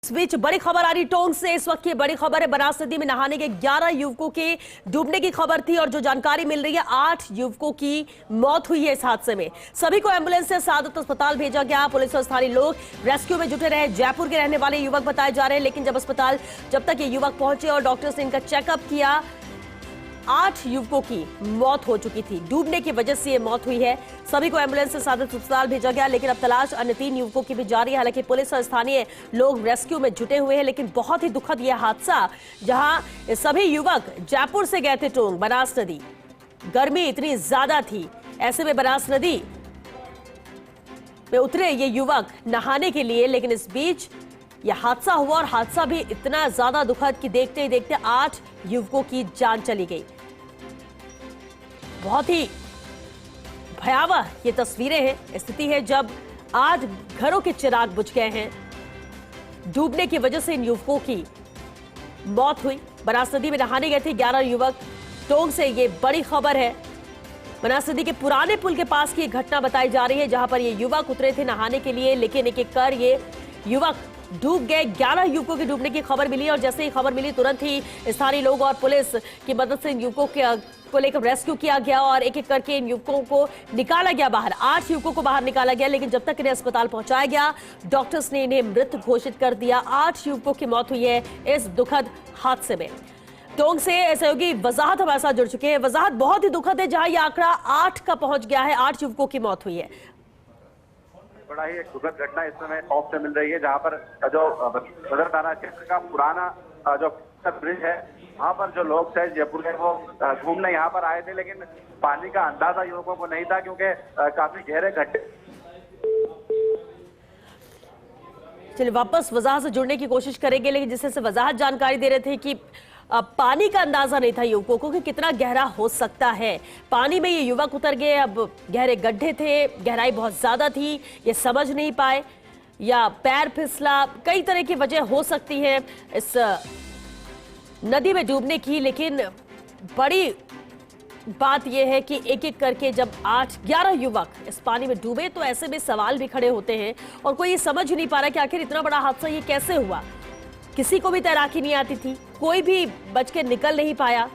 इस बीच बड़ी खबर आ रही टोंक से। इस वक्त की बड़ी खबर है, बनास नदी में नहाने के 11 युवकों के डूबने की खबर थी और जो जानकारी मिल रही है 8 युवकों की मौत हुई है इस हादसे में। सभी को एम्बुलेंस से सादत अस्पताल भेजा गया। पुलिस और स्थानीय लोग रेस्क्यू में जुटे रहे। जयपुर के रहने वाले युवक बताए जा रहे हैं, लेकिन जब तक ये युवक पहुंचे और डॉक्टर्स ने इनका चेकअप किया, 8 युवकों की मौत हो चुकी थी। डूबने की वजह से ये मौत हुई है। सभी को एम्बुलेंस से सादत अस्पताल भेजा गया, लेकिन अब तलाश अन्य 3 युवकों की भी जारी है। हालांकि पुलिस और स्थानीय लोग रेस्क्यू में जुटे हुए हैं, लेकिन बहुत ही दुखद यह हादसा, जहां सभी युवक जयपुर से गए थे टोंक बनास नदी। गर्मी इतनी ज्यादा थी, ऐसे में बनास नदी में उतरे ये युवक नहाने के लिए, लेकिन इस बीच यह हादसा हुआ और हादसा भी इतना ज्यादा दुखद कि देखते ही देखते 8 युवकों की जान चली गई। बहुत ही भयावह ये तस्वीरें हैं, स्थिति है जब आज घरों के चिराग बुझ गए हैं। डूबने की वजह से इन युवकों की मौत हुई। बनास नदी में नहाने गए थे 11 युवक। टोंक से ये बड़ी खबर है। बनास नदी के पुराने पुल के पास की एक घटना बताई जा रही है, जहां पर ये युवक उतरे थे नहाने के लिए, लेकिन एक एक कर ये युवक डूब गए। 11 युवकों के डूबने की खबर मिली और जैसे ही खबर मिली तुरंत ही स्थानीय लोग और पुलिस की मदद से इन युवकों को लेकर रेस्क्यू किया गया और एक एक करके इन युवकों को निकाला गया बाहर। 8 युवकों को बाहर निकाला गया, लेकिन जब तक इन्हें अस्पताल पहुंचाया गया, डॉक्टर्स ने इन्हें मृत घोषित कर दिया। 8 युवकों की मौत हुई है इस दुखद हादसे में। टोंक से सहयोगी वजाहत हमारे साथ जुड़ चुके हैं। वजाहत, बहुत ही दुखद है जहां यह आंकड़ा 8 का पहुंच गया है, 8 युवकों की मौत हुई है। बड़ा ही एक दुखद घटना इस समय टॉप से मिल रही है, जहां पर जो सदर थाना क्षेत्र का पुराना जो ब्रिज है, वहां पर जो लोग थे जयपुर के, वो घूमने यहाँ पर आए थे, लेकिन पानी का अंदाजा युवकों को नहीं था, क्योंकि काफी गहरे गड्ढे। चलिए वापस वजाहत से जुड़ने की कोशिश करेंगे, लेकिन जिससे वजाहत जानकारी दे रहे थे कि पानी का अंदाजा नहीं था युवकों को कि कितना गहरा हो सकता है। पानी में ये युवक उतर गए, अब गहरे गड्ढे थे, गहराई बहुत ज्यादा थी, ये समझ नहीं पाए या पैर फिसला, कई तरह की वजह हो सकती है इस नदी में डूबने की। लेकिन बड़ी बात यह है कि एक एक करके जब 8-11 युवक इस पानी में डूबे, तो ऐसे में सवाल भी खड़े होते हैं और कोई ये समझ ही नहीं पा रहा कि आखिर इतना बड़ा हादसा ये कैसे हुआ। किसी को भी तैराकी नहीं आती थी, कोई भी बच के निकल नहीं पाया।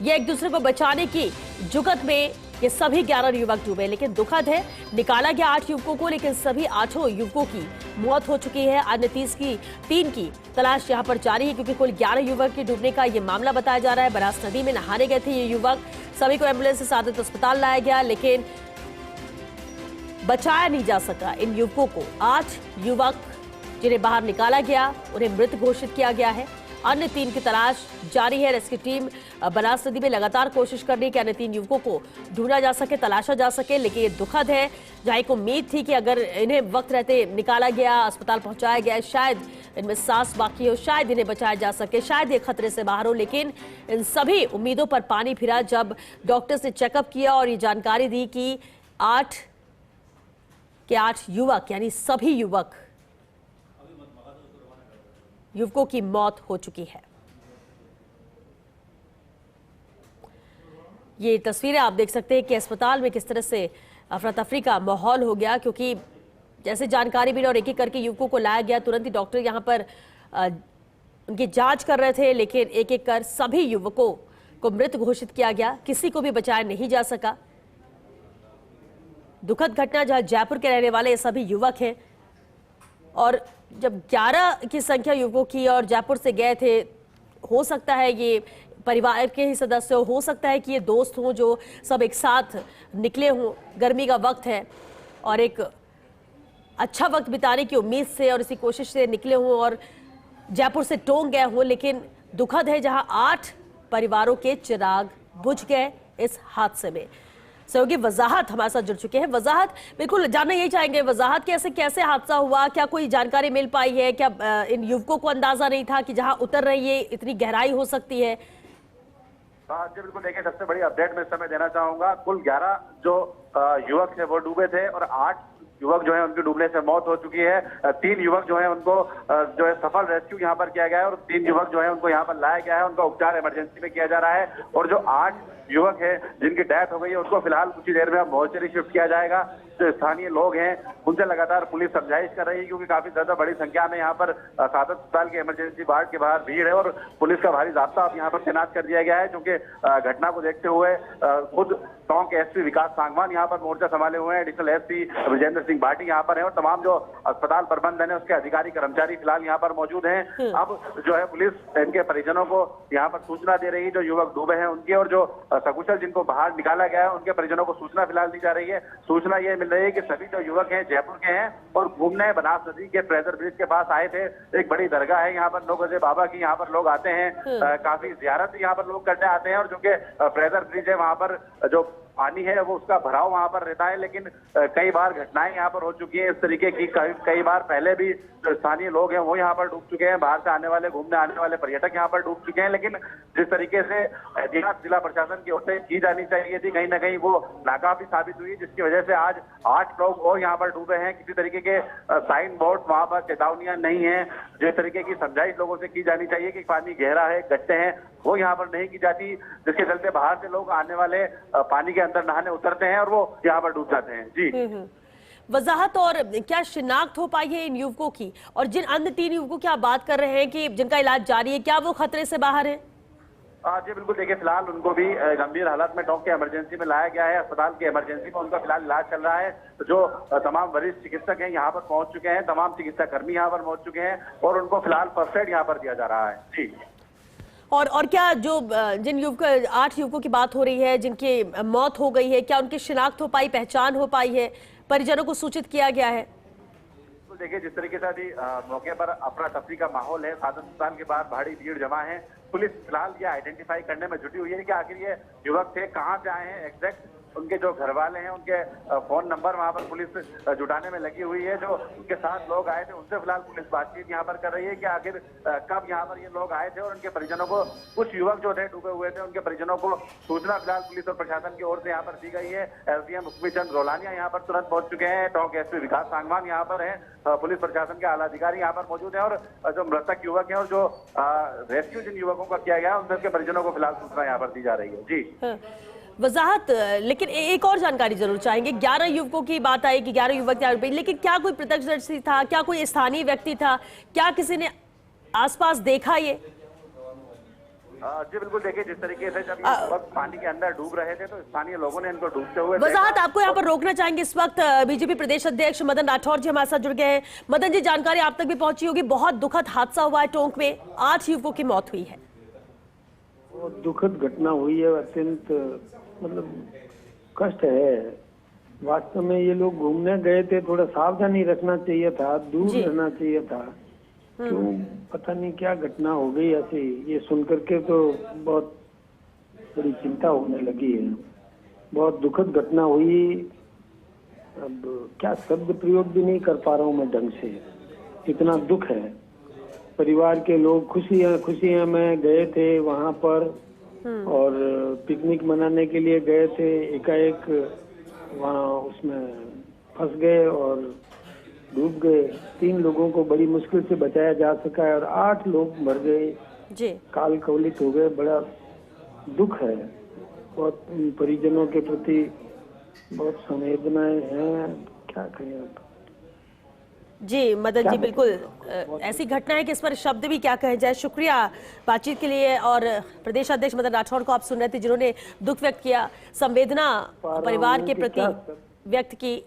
ये एक दूसरे को बचाने की जुगत में ये सभी 11 युवक डूबे। लेकिन दुखद है, निकाला गया 8 युवकों को, लेकिन सभी 8 युवकों की मौत हो चुकी है। अन्य 3 की तलाश यहाँ पर जारी है, क्योंकि कुल 11 युवक के डूबने का ये मामला बताया जा रहा है। बनास नदी में नहाने गए थे ये युवक। सभी को एम्बुलेंस से सादत अस्पताल लाया गया, लेकिन बचाया नहीं जा सका इन युवकों को। 8 युवक जिन्हें बाहर निकाला गया, उन्हें मृत घोषित किया गया है। अन्य 3 की तलाश जारी है। रेस्क्यू टीम बनास नदी में लगातार कोशिश कर रही है कि अन्य 3 युवकों को ढूंढा जा सके, तलाशा जा सके। लेकिन ये दुखद है, जहां एक उम्मीद थी कि अगर इन्हें वक्त रहते निकाला गया, अस्पताल पहुंचाया गया, शायद इनमें सांस बाकी हो, शायद इन्हें बचाया जा सके, शायद ये खतरे से बाहर हो। लेकिन इन सभी उम्मीदों पर पानी फिरा जब डॉक्टर्स ने चेकअप किया और ये जानकारी दी कि 8 युवक, यानी सभी युवकों की मौत हो चुकी है। ये तस्वीरें आप देख सकते हैं कि अस्पताल में किस तरह से अफरा तफरी का माहौल हो गया, क्योंकि जैसे जानकारी मिली और एक एक करके युवकों को लाया गया, तुरंत ही डॉक्टर यहां पर उनकी जांच कर रहे थे, लेकिन एक एक कर सभी युवकों को मृत घोषित किया गया। किसी को भी बचाया नहीं जा सका। दुखद घटना, जहां जयपुर के रहने वाले ये सभी युवक हैं और जब 11 की संख्या युवकों की और जयपुर से गए थे, हो सकता है ये परिवार के ही सदस्य हो सकता है कि ये दोस्त हों जो सब एक साथ निकले हों। गर्मी का वक्त है और एक अच्छा वक्त बिताने की उम्मीद से और इसी कोशिश से निकले हों और जयपुर से टोंक गए हों। लेकिन दुखद है जहां 8 परिवारों के चिराग बुझ गए इस हादसे में। सहयोगी वजाहत हमारे साथ जुड़ चुके हैं। वजाहत, बिल्कुल जानना यही चाहेंगे वजाहत कि ऐसे कैसे हादसा हुआ, क्या कोई जानकारी मिल पाई है? क्या इन युवकों को अंदाजा नहीं था कि जहां उतर रही है इतनी गहराई हो सकती है? जी बिल्कुल, देखिए सबसे बड़ी अपडेट मैं इस समय देना चाहूंगा। कुल 11 जो युवक थे वो डूबे थे और 8 युवक जो है उनके डूबने से मौत हो चुकी है। 3 युवक जो है उनको जो है सफल रेस्क्यू यहाँ पर किया गया है और 3 युवक जो है उनको यहाँ पर लाया गया है, उनका उपचार इमरजेंसी में किया जा रहा है। और जो 8 युवक है जिनकी डेथ हो गई है, उसको फिलहाल कुछ ही देर में अब मोर्चरी शिफ्ट किया जाएगा। जो स्थानीय लोग हैं उनसे लगातार पुलिस समझाइश कर रही है, क्योंकि काफी ज्यादा बड़ी संख्या में यहाँ पर सादत अस्पताल के इमरजेंसी वार्ड के बाहर भीड़ है और पुलिस का भारी जाब्ता अब यहाँ पर तैनात कर दिया गया है। क्योंकि घटना को देखते हुए खुद टोंक एसपी विकास सांगवान यहाँ पर मोर्चा संभाले हुए हैं, एडिशनल एसपी विजेंद्र सिंह भाटी यहाँ पर हैं और तमाम जो अस्पताल प्रबंधन है उसके अधिकारी कर्मचारी फिलहाल यहाँ पर मौजूद हैं। अब जो है पुलिस इनके परिजनों को यहाँ पर सूचना दे रही है, जो युवक डूबे हैं उनकी, और जो सकुशल जिनको बाहर निकाला गया है उनके परिजनों को सूचना फिलहाल दी जा रही है। सूचना ये मिल रही है कि सभी जो युवक हैं जयपुर के हैं और घूमने बनास नदी के फ्रेजर ब्रिज के पास आए थे। एक बड़ी दरगाह है यहाँ पर, 9 गजे बाबा की यहाँ पर लोग आते हैं, काफी जियारत यहाँ पर लोग करने आते हैं। और जो कि फ्रेजर ब्रिज है वहाँ पर जो पानी है वो उसका भराव वहां पर रहता है, लेकिन कई बार घटनाएं यहाँ पर हो चुकी हैं इस तरीके की। कई बार पहले भी जो स्थानीय लोग हैं वो यहाँ पर डूब चुके हैं, बाहर से आने वाले घूमने आने वाले पर्यटक यहाँ पर डूब चुके हैं। लेकिन जिस तरीके से एहतियात जिला प्रशासन की ओर से की जानी चाहिए थी, कहीं ना कहीं वो नाकाफी साबित हुई, जिसकी वजह से आज 8 लोग और यहाँ पर डूबे हैं। किसी तरीके के साइन बोर्ड वहां पर चेतावनियां नहीं है। जिस तरीके की समझाइश लोगों से की जानी चाहिए कि पानी गहरा है, गड्ढे हैं, वो यहाँ पर नहीं की जाती, जिसके चलते बाहर से लोग आने वाले पानी के अंदर नहाने उतरते हैं और वो यहाँ पर डूब जाते हैं। जी वजाहत और क्या शिनाख्त हो पाई है इन युवकों की, और जिन अन्य 3 युवकों की आप बात कर रहे हैं कि जिनका इलाज जारी है, क्या वो खतरे से बाहर है? जी बिल्कुल, देखिए फिलहाल उनको भी गंभीर हालत में टोंक के इमरजेंसी में लाया गया है। अस्पताल के इमरजेंसी में उनका फिलहाल इलाज चल रहा है। तो जो तमाम वरिष्ठ चिकित्सक हैं यहाँ पर पहुंच चुके हैं, तमाम चिकित्सा कर्मी यहाँ पर पहुंच चुके हैं और उनको फिलहाल फर्स्ट एड यहाँ पर दिया जा रहा है। जी और क्या जो जिन युवक 8 युवकों की बात हो रही है जिनकी मौत हो गई है, क्या उनकी शिनाख्त हो पाई, पहचान हो पाई है, परिजनों को सूचित किया गया है? देखिए जिस तरीके से अभी मौके पर अफरा तफरी का माहौल है, सादत अस्पताल के बाहर भारी भीड़ जमा है। पुलिस फिलहाल ये आइडेंटिफाई करने में जुटी हुई है कि आखिर ये युवक थे, कहाँ से आए हैं, एग्जैक्ट उनके जो घर वाले हैं उनके फोन नंबर वहां पर पुलिस जुटाने में लगी हुई है। जो उनके साथ लोग आए थे उनसे फिलहाल पुलिस बातचीत यहाँ पर कर रही है कि आखिर कब यहाँ पर ये लोग आए थे और उनके परिजनों को, कुछ युवक जो थे डूबे हुए थे उनके परिजनों को सूचना फिलहाल पुलिस और प्रशासन की ओर से यहाँ पर दी गई है। एसडीएम हुक्मीचंद रोलानिया यहाँ पर तुरंत पहुंच चुके हैं, टोंक एसपी विकास सांगवान यहाँ पर है, पुलिस प्रशासन के आला अधिकारी यहाँ पर मौजूद है और जो मृतक युवक है और जो रेस्क्यू जिन युवकों का किया गया उनके परिजनों को फिलहाल सूचना यहाँ पर दी जा रही है। जी वजाहत, लेकिन एक और जानकारी जरूर चाहेंगे। 11 युवकों की बात आई कि 11 युवक तैयार हुए, लेकिन क्या कोई प्रत्यक्षदर्शी था, क्या कोई स्थानीय व्यक्ति था, क्या किसी ने आसपास देखा ये? जी बिल्कुल, देखिए जिस तरीके से जब ये वक्त पानी के अंदर डूब रहे थे तो स्थानीय लोगों ने इनको डूबते हुए वजाहत आपको यहाँ पर रोकना चाहेंगे। इस वक्त बीजेपी प्रदेश अध्यक्ष मदन राठौर जी हमारे साथ जुड़ गए हैं। मदन जी, जानकारी आप तक भी पहुंची होगी, बहुत दुखद हादसा हुआ है टोंक में, 8 युवकों की मौत हुई है। दुखद घटना हुई है, अत्यंत मतलब कष्ट है। वास्तव में ये लोग घूमने गए थे, थोड़ा सावधानी रखना चाहिए था, दूर रहना चाहिए था। क्यों पता नहीं क्या घटना हो गई ऐसी, ये सुन करके तो बहुत बड़ी चिंता होने लगी है। बहुत दुखद घटना हुई, अब क्या शब्द प्रयोग भी नहीं कर पा रहा हूँ मैं ढंग से, इतना दुख है। परिवार के लोग खुशियां में गए थे वहां पर और पिकनिक मनाने के लिए गए थे, एकाएक वहाँ उसमें फंस गए और डूब गए। 3 लोगों को बड़ी मुश्किल से बचाया जा सका है और 8 लोग मर गए, काल कवलित हो गए। बड़ा दुख है, बहुत परिजनों के प्रति बहुत संवेदनाएं हैं, क्या कहें अब। जी मदन जी, बिल्कुल ऐसी घटना है कि इस पर शब्द भी क्या कहे जाए। शुक्रिया बातचीत के लिए। और प्रदेश अध्यक्ष मदन राठौर को आप सुन रहे थे जिन्होंने दुख व्यक्त किया, संवेदना परिवार के प्रति व्यक्त की।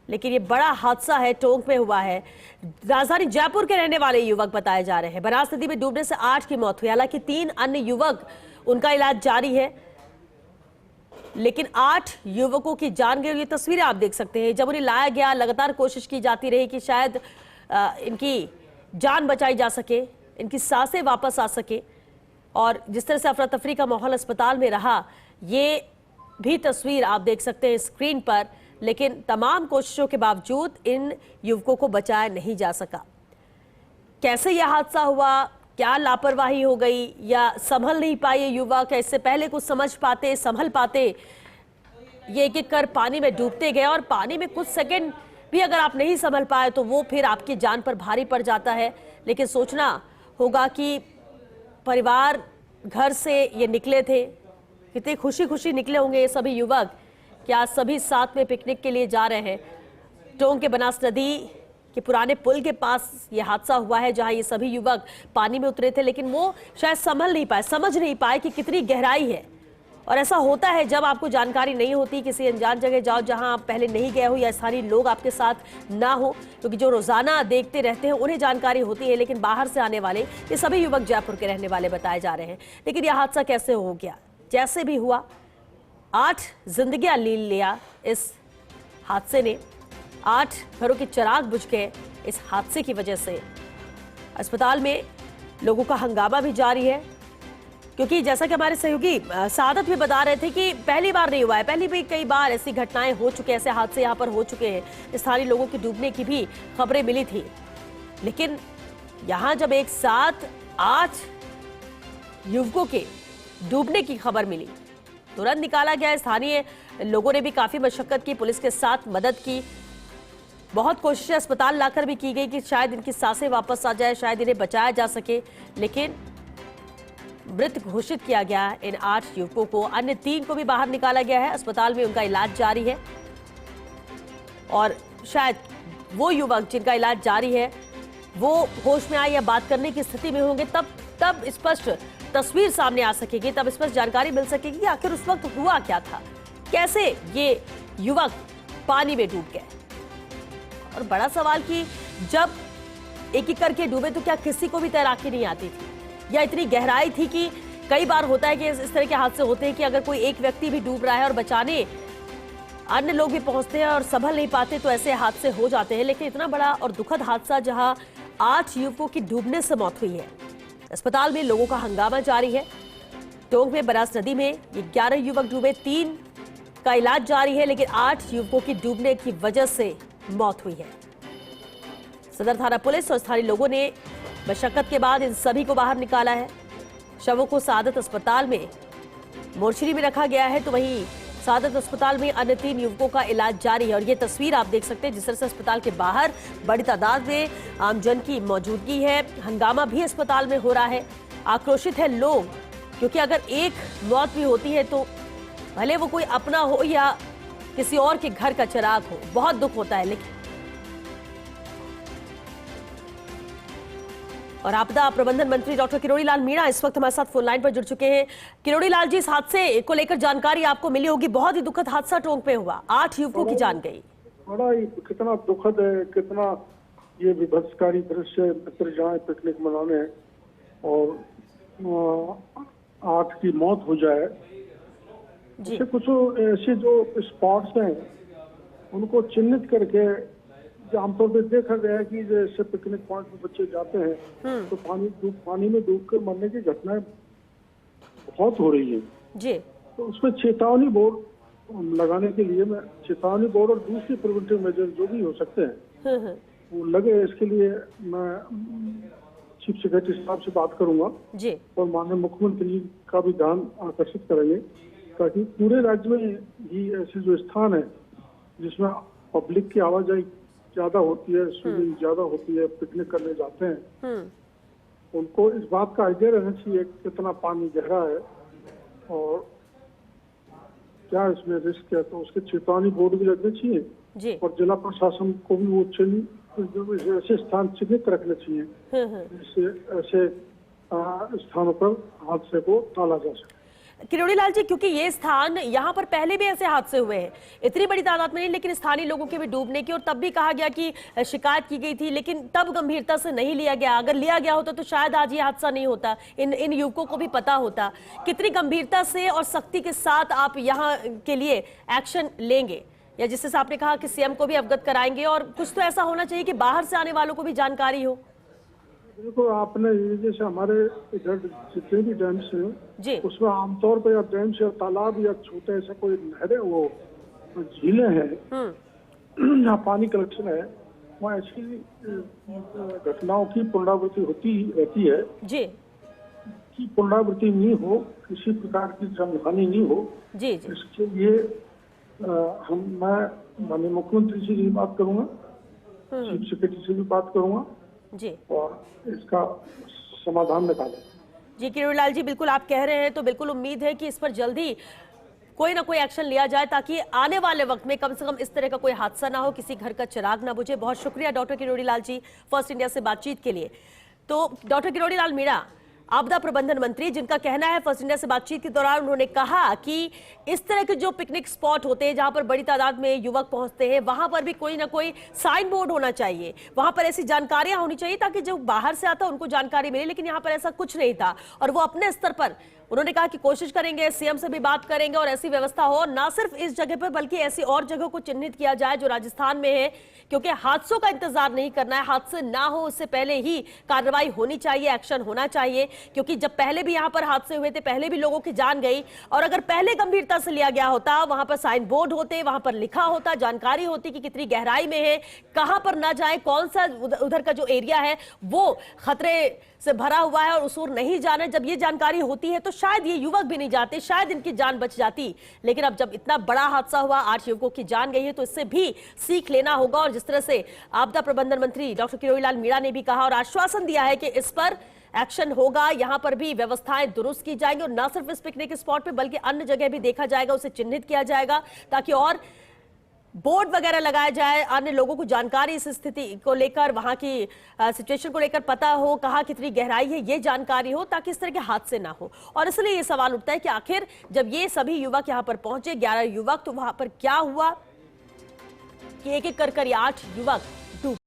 लेकिन ये बड़ा हादसा है, टोंक में हुआ है। राजधानी जयपुर के रहने वाले युवक बताए जा रहे हैं। बनास नदी में डूबने से 8 की मौत हुई, हालांकि 3 अन्य युवक उनका इलाज जारी है, लेकिन 8 युवकों की जान गई। ये तस्वीरें आप देख सकते हैं, जब उन्हें लाया गया लगातार कोशिश की जाती रही कि शायद इनकी जान बचाई जा सके, इनकी सांसें वापस आ सके। और जिस तरह से अफरा तफरी का माहौल अस्पताल में रहा, ये भी तस्वीर आप देख सकते हैं स्क्रीन पर। लेकिन तमाम कोशिशों के बावजूद इन युवकों को बचाया नहीं जा सका। कैसे यह हादसा हुआ, क्या लापरवाही हो गई या संभल नहीं पाए ये युवक, इससे पहले कुछ समझ पाते, संभल पाते, ये एक एक कर पानी में डूबते गए। और पानी में कुछ सेकंड भी अगर आप नहीं संभल पाए तो वो फिर आपकी जान पर भारी पड़ जाता है। लेकिन सोचना होगा कि परिवार घर से ये निकले थे, कितने खुशी खुशी निकले होंगे ये सभी युवक कि आज सभी साथ में पिकनिक के लिए जा रहे हैं। टोंक के बनास नदी के पुराने पुल के पास ये हादसा हुआ है, जहां ये सभी युवक पानी में उतरे थे, लेकिन वो शायद समझ नहीं पाए कि कितनी गहराई है। और ऐसा होता है जब आपको जानकारी नहीं होती, किसी अनजान जगह जाओ जहां आप पहले नहीं गए हो या स्थानीय लोग आपके साथ ना हो, क्योंकि जो रोजाना देखते रहते हैं उन्हें जानकारी होती है, लेकिन बाहर से आने वाले ये सभी युवक जयपुर के रहने वाले बताए जा रहे हैं। लेकिन यह हादसा कैसे हो गया? जैसे भी हुआ, 8 जिंदगियां ले लिया इस हादसे ने। 8 घरों के चिराग बुझ गए इस हादसे की वजह से। अस्पताल में लोगों का हंगामा भी जारी है, क्योंकि जैसा कि हमारे सहयोगी सादत भी बता रहे थे कि पहली बार नहीं हुआ है, पहले भी कई बार ऐसी घटनाएं हो चुकी हैं, ऐसे हादसे यहाँ पर हो चुके हैं। स्थानीय लोगों की डूबने की भी खबरें मिली थी, लेकिन यहाँ जब एक साथ 8 युवकों के डूबने की खबर मिली, तुरंत निकाला गया। स्थानीय लोगों ने भी काफी मशक्कत की, पुलिस के साथ मदद की, बहुत कोशिशें अस्पताल लाकर भी की गई कि शायद इनकी सांसें वापस आ जाए, शायद इन्हें बचाया जा सके, लेकिन मृत घोषित किया गया इन 8 युवकों को। अन्य 3 को भी बाहर निकाला गया है, अस्पताल में उनका इलाज जारी है। और शायद वो युवक जिनका इलाज जारी है वो होश में आए या बात करने की स्थिति में होंगे, तब स्पष्ट तस्वीर सामने आ सकेगी, तब स्पष्ट जानकारी मिल सकेगी कि आखिर उस वक्त हुआ क्या था, कैसे ये युवक पानी में डूब गए। और बड़ा सवाल कि जब एक एक करके डूबे तो क्या किसी को भी तैराकी नहीं आती थी, या इतनी गहराई थी कि कई बार होता है कि इस तरह के हादसे होते हैं कि अगर कोई एक व्यक्ति भी डूब रहा है और बचाने अन्य लोग भी पहुंचते हैं और संभल नहीं पाते, तो ऐसे हादसे हो जाते हैं। लेकिन इतना बड़ा और दुखद हादसा, जहां 8 युवकों की डूबने से मौत हुई है, अस्पताल में लोगों का हंगामा जारी है। टोंक में बनास नदी में ये 11 युवक डूबे, 3 का इलाज जारी है, लेकिन 8 युवकों की डूबने की वजह से मौत हुई है। सदर थाना पुलिस और स्थानीय लोगों ने मशक्कत के बाद इन सभी को बाहर निकाला है। शवों को सादत अस्पताल में मोर्चरी में रखा गया है, तो वहीं सादत अस्पताल में अन्य 3 युवकों का इलाज जारी है। और ये तस्वीर आप देख सकते हैं, जिस तरह से अस्पताल के बाहर बड़ी तादाद में आमजन की मौजूदगी है, हंगामा भी अस्पताल में हो रहा है, आक्रोशित है लोग, क्योंकि अगर एक मौत भी होती है तो भले वो कोई अपना हो या किसी और के घर का चिराग हो, बहुत दुख होता है। लेकिन और आपदा प्रबंधन मंत्री डॉक्टर किरोड़ी लाल मीणा इस वक्त हमारे साथ फोन लाइन पर जुड़ चुके हैं। किरोड़ी लाल जी, इस हादसे को लेकर जानकारी आपको मिली होगी, बहुत ही दुखद हादसा टोंक पे हुआ, 8 युवकों की जान गई। बड़ा ही कितना दुखद है, कितना ये विभत्सकारी दृश्य, मित्र जाए पिकनिक मनाने और 8 की मौत हो जाए। ऐसे कुछ ऐसे जो स्पॉट्स हैं उनको चिन्हित करके, आमतौर पर देखा गया है कि जैसे पिकनिक पॉइंट पे बच्चे जाते हैं तो पानी में डूब कर मरने की घटनाएं बहुत हो रही है जी। तो उसमें चेतावनी बोर्ड लगाने के लिए मैं चेतावनी बोर्ड और दूसरी प्रिवेंटिव मेजर जो भी हो सकते हैं वो लगे। इसके लिए मैं चीफ सेक्रेटरी साहब से बात करूंगा जी, और माननीय मुख्यमंत्री जी का भी ध्यान आकर्षित करेंगे, ताकि पूरे राज्य में ही ऐसे जो स्थान है जिसमें पब्लिक की आवाजाही ज्यादा होती है, स्विमिंग ज्यादा होती है, पिकनिक करने जाते हैं, उनको इस बात का आइडिया रहना चाहिए कितना पानी गहरा है और क्या इसमें रिस्क है, तो उसके चेतावनी बोर्ड भी लगने चाहिए जी। और जिला प्रशासन को भी वो ऐसे स्थान चिन्हित रखने चाहिए जिससे ऐसे स्थानों पर हादसे को टाला जा सके। किरोड़ी लाल जी, क्योंकि ये स्थान यहाँ पर पहले भी ऐसे हादसे हुए हैं, इतनी बड़ी तादाद में नहीं, लेकिन स्थानीय लोगों के भी डूबने की, और तब भी कहा गया कि शिकायत की गई थी, लेकिन तब गंभीरता से नहीं लिया गया। अगर लिया गया होता तो शायद आज ये हादसा नहीं होता, इन युवकों को भी पता होता। कितनी गंभीरता से और सख्ती के साथ आप यहाँ के लिए एक्शन लेंगे, या जिस हिसाब आपने कहा कि सीएम को भी अवगत कराएंगे, और कुछ तो ऐसा होना चाहिए कि बाहर से आने वालों को भी जानकारी हो। देखो, आपने जैसे हमारे इधर जितने भी डैम्स हैं उसमें आमतौर पर या डैम्स या तालाब या छोटे ऐसे कोई नहरें, वो झीलें हैं जहाँ पानी कलेक्शन है, वहाँ ऐसी घटनाओं की पुनरावृत्ति होती रहती है जी, कि पुनरावृत्ति नहीं हो, किसी प्रकार की जनहानि नहीं हो जी जी। इसके लिए मैं माननीय मुख्यमंत्री से भी बात करूंगा, चीफ सेक्रेटरी से भी बात करूंगा जी, और इसका समाधान निकालें। जी किरोड़ी लाल जी, बिल्कुल आप कह रहे हैं तो बिल्कुल उम्मीद है कि इस पर जल्दी कोई ना कोई एक्शन लिया जाए ताकि आने वाले वक्त में कम से कम इस तरह का कोई हादसा ना हो, किसी घर का चिराग ना बुझे। बहुत शुक्रिया doctor Kirori Lal ji first India से बातचीत के लिए। तो डॉक्टर किरोड़ी लाल मीणा, आपदा प्रबंधन मंत्री, जिनका कहना है फर्स्ट इंडिया से बातचीत के दौरान उन्होंने कहा कि इस तरह के जो पिकनिक स्पॉट होते हैं जहां पर बड़ी तादाद में युवक पहुंचते हैं, वहां पर भी कोई ना कोई साइन बोर्ड होना चाहिए, वहां पर ऐसी जानकारियां होनी चाहिए ताकि जो बाहर से आता उनको जानकारी मिले। लेकिन यहां पर ऐसा कुछ नहीं था और वो अपने स्तर पर उन्होंने कहा कि कोशिश करेंगे, सीएम से भी बात करेंगे और ऐसी व्यवस्था हो, ना सिर्फ इस जगह पर बल्कि ऐसी और जगहों को चिन्हित किया जाए जो राजस्थान में है, क्योंकि हादसों का इंतजार नहीं करना है। हादसे ना हो उससे पहले ही कार्रवाई होनी चाहिए, एक्शन होना चाहिए, क्योंकि जब पहले भी यहां पर हादसे हुए थे, पहले भी लोगों की जान गई और अगर पहले गंभीरता से लिया गया होता, वहां पर साइन बोर्ड होते, वहां पर लिखा होता, जानकारी होती कि कितनी गहराई में है, कहां पर ना जाए, कौन सा उधर का जो एरिया है वो खतरे से भरा हुआ है और उस ओर नहीं जाना, जब ये जानकारी होती है तो शायद ये युवक भी नहीं जाते, शायद इनकी जान बच जाती। लेकिन अब जब इतना बड़ा हादसा हुआ, 8 युवकों की जान गई है, तो इससे भी सीख लेना होगा। और जिस तरह से आपदा प्रबंधन मंत्री डॉक्टर किरोड़ी लाल मीणा ने भी कहा और आश्वासन दिया है कि इस पर एक्शन होगा, यहां पर भी व्यवस्थाएं दुरुस्त की जाएंगी और न सिर्फ इस पिकनिक स्पॉट पे बल्कि अन्य जगह भी देखा जाएगा, उसे चिन्हित किया जाएगा ताकि और बोर्ड वगैरह लगाया जाए, अन्य लोगों को जानकारी इस स्थिति को लेकर, वहां की सिचुएशन को लेकर पता हो, कहां कितनी गहराई है, ये जानकारी हो ताकि इस तरह के हादसे ना हो। और इसलिए ये सवाल उठता है कि आखिर जब ये सभी युवक यहां पर पहुंचे, 11 युवक, तो वहां पर क्या हुआ कि एक एक कर 8 युवक